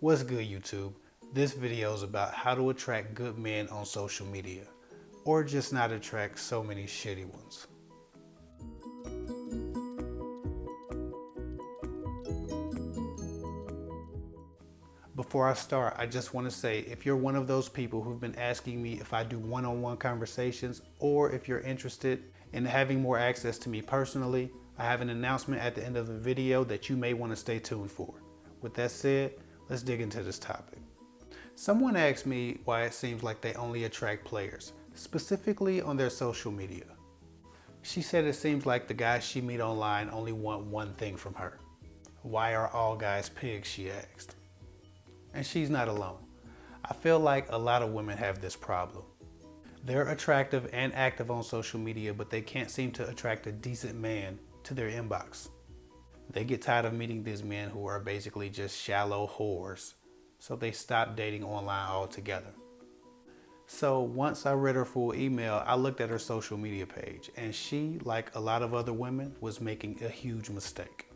What's good, YouTube? This video is about how to attract good men on social media, or just not attract so many shitty ones. Before I start, I just want to say if you're one of those people who've been asking me if I do one-on-one conversations, or if you're interested in having more access to me personally, I have an announcement at the end of the video that you may want to stay tuned for. With that said, let's dig into this topic. Someone asked me why it seems like they only attract players, specifically on their social media. She said it seems like the guys she meet online only want one thing from her. Why are all guys pigs, she asked. And she's not alone. I feel like a lot of women have this problem. They're attractive and active on social media, but they can't seem to attract a decent man to their inbox. They get tired of meeting these men who are basically just shallow whores, so they stop dating online altogether. So once I read her full email, I looked at her social media page, and she, like a lot of other women, was making a huge mistake.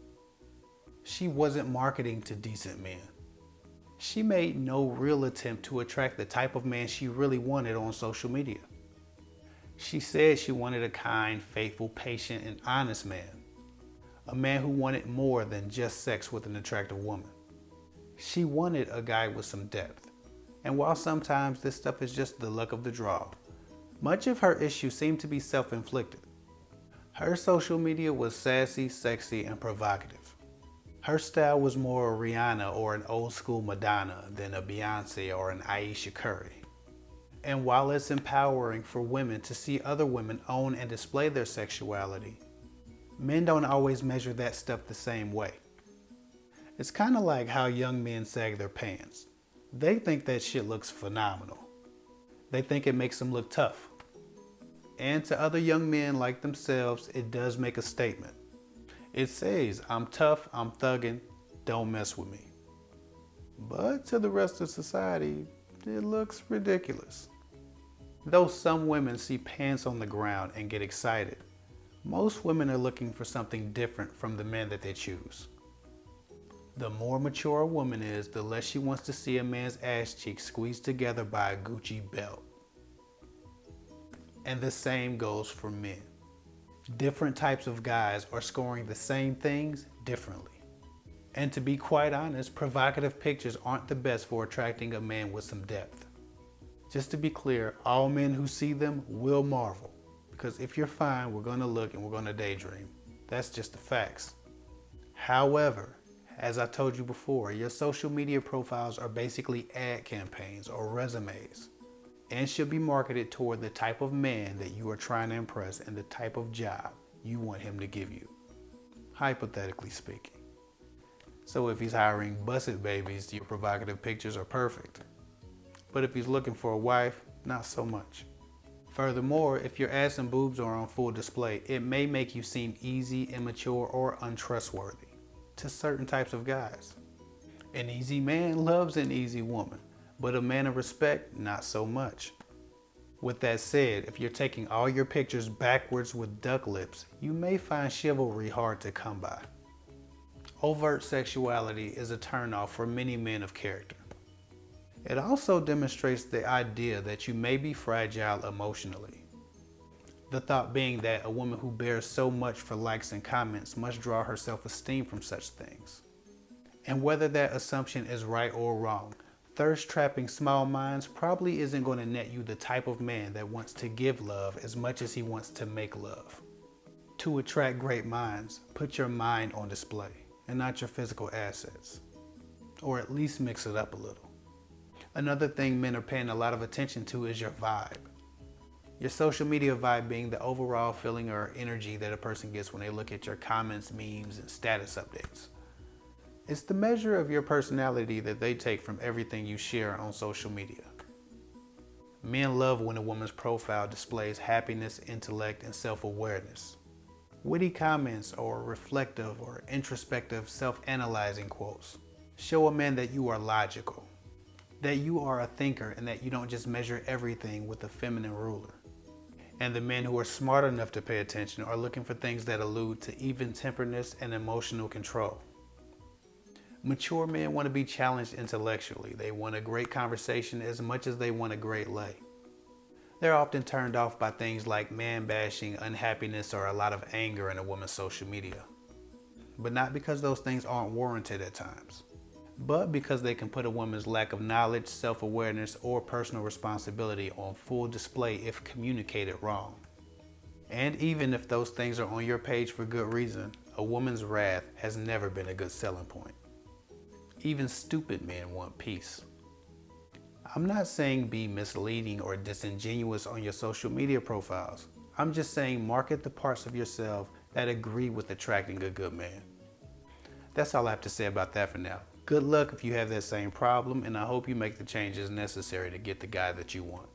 She wasn't marketing to decent men. She made no real attempt to attract the type of man she really wanted on social media. She said she wanted a kind, faithful, patient, and honest man. A man who wanted more than just sex with an attractive woman. She wanted a guy with some depth. And while sometimes this stuff is just the luck of the draw, much of her issues seem to be self-inflicted. Her social media was sassy, sexy, and provocative. Her style was more a Rihanna or an old school Madonna than a Beyonce or an Aisha Curry. And while it's empowering for women to see other women own and display their sexuality, men don't always measure that stuff the same way. It's kind of like how young men sag their pants. They think that shit looks phenomenal. They think it makes them look tough. And to other young men like themselves, it does make a statement. It says, I'm tough, I'm thuggin', don't mess with me. But to the rest of society, it looks ridiculous. Though some women see pants on the ground and get excited, most women are looking for something different from the men that they choose. The more mature a woman is, the less she wants to see a man's ass cheeks squeezed together by a Gucci belt. And the same goes for men. Different types of guys are scoring the same things differently. And to be quite honest, provocative pictures aren't the best for attracting a man with some depth. Just to be clear, all men who see them will marvel. Because if you're fine, we're going to look and we're going to daydream. That's just the facts. However, as I told you before, your social media profiles are basically ad campaigns or resumes, and should be marketed toward the type of man that you are trying to impress and the type of job you want him to give you, hypothetically speaking. So if he's hiring busted babies, your provocative pictures are perfect. But if he's looking for a wife, not so much. Furthermore, if your ass and boobs are on full display, it may make you seem easy, immature, or untrustworthy to certain types of guys. An easy man loves an easy woman, but a man of respect, not so much. With that said, if you're taking all your pictures backwards with duck lips, you may find chivalry hard to come by. Overt sexuality is a turnoff for many men of character. It also demonstrates the idea that you may be fragile emotionally. The thought being that a woman who bears so much for likes and comments must draw her self-esteem from such things. And whether that assumption is right or wrong, thirst-trapping small minds probably isn't going to net you the type of man that wants to give love as much as he wants to make love. To attract great minds, put your mind on display and not your physical assets. Or at least mix it up a little. Another thing men are paying a lot of attention to is your vibe. Your social media vibe being the overall feeling or energy that a person gets when they look at your comments, memes, and status updates. It's the measure of your personality that they take from everything you share on social media. Men love when a woman's profile displays happiness, intellect, and self-awareness. Witty comments or reflective or introspective self-analyzing quotes show a man that you are logical, that you are a thinker, and that you don't just measure everything with a feminine ruler. And the men who are smart enough to pay attention are looking for things that allude to even-temperedness and emotional control. Mature men want to be challenged intellectually. They want a great conversation as much as they want a great lay. They're often turned off by things like man bashing, unhappiness, or a lot of anger in a woman's social media. But not because those things aren't warranted at times, but because they can put a woman's lack of knowledge, self-awareness, or personal responsibility on full display if communicated wrong. And even if those things are on your page for good reason, a woman's wrath has never been a good selling point. Even stupid men want peace. I'm not saying be misleading or disingenuous on your social media profiles. I'm just saying market the parts of yourself that agree with attracting a good man. That's all I have to say about that for now. Good luck if you have that same problem, and I hope you make the changes necessary to get the guy that you want.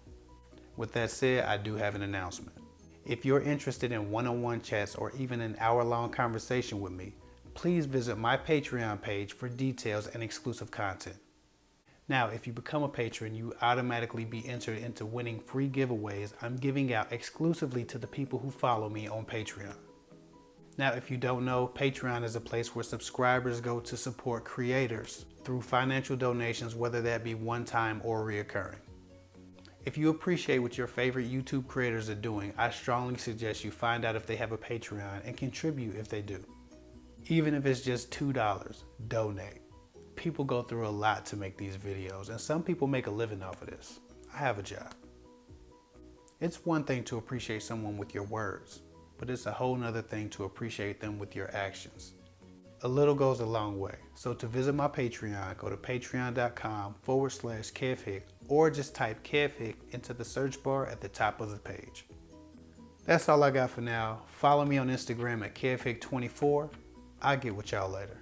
With that said, I do have an announcement. If you're interested in one-on-one chats or even an hour-long conversation with me, please visit my Patreon page for details and exclusive content. Now, if you become a patron, you automatically be entered into winning free giveaways I'm giving out exclusively to the people who follow me on Patreon. Now, if you don't know, Patreon is a place where subscribers go to support creators through financial donations, whether that be one-time or reoccurring. If you appreciate what your favorite YouTube creators are doing, I strongly suggest you find out if they have a Patreon and contribute if they do. Even if it's just $2, donate. People go through a lot to make these videos, and some people make a living off of this. I have a job. It's one thing to appreciate someone with your words, but it's a whole nother thing to appreciate them with your actions. A little goes a long way. So to visit my Patreon, go to patreon.com/KevHick or just type Kev Hick into the search bar at the top of the page. That's all I got for now. Follow me on Instagram at KevHick24. I'll get with y'all later.